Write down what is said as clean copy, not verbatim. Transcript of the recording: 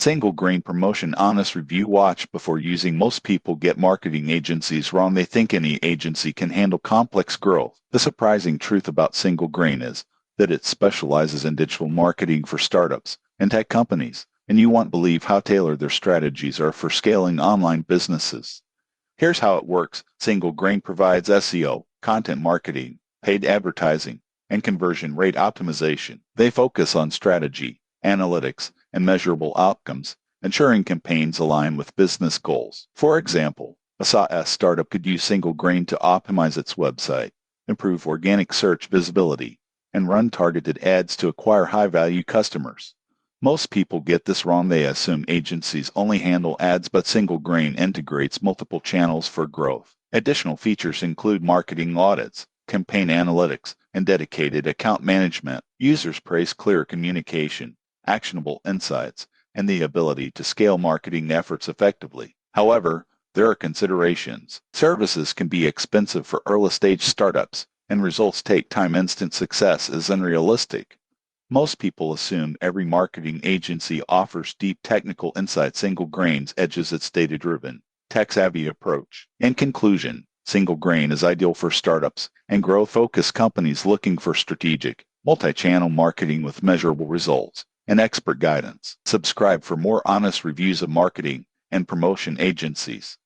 Single grain promotion honest review. Watch before using. Most people get marketing agencies wrong. They think any agency can handle complex growth. The surprising truth about single grain is that it specializes in digital marketing for startups and tech companies, and you won't believe how tailored their strategies are for scaling online businesses. Here's how it works. Single grain provides SEO, content marketing, paid advertising, and conversion rate optimization. They focus on strategy, analytics, and measurable outcomes, ensuring campaigns align with business goals. For example, a SaaS startup could use single grain to optimize its website, improve organic search visibility, and run targeted ads to acquire high-value customers. Most people get this wrong. They assume agencies only handle ads, but single grain integrates multiple channels for growth. Additional features include marketing audits, campaign analytics, and dedicated account management. Users praise clear communication, actionable insights, and the ability to scale marketing efforts effectively. However, there are considerations. Services can be expensive for early-stage startups, and results take time. Instant success is unrealistic. Most people assume every marketing agency offers deep technical insight. Single grain's edges its data-driven, tech-savvy approach. In conclusion, single grain is ideal for startups and growth-focused companies looking for strategic, multi-channel marketing with measurable results and expert guidance. Subscribe for more honest reviews of marketing and promotion agencies.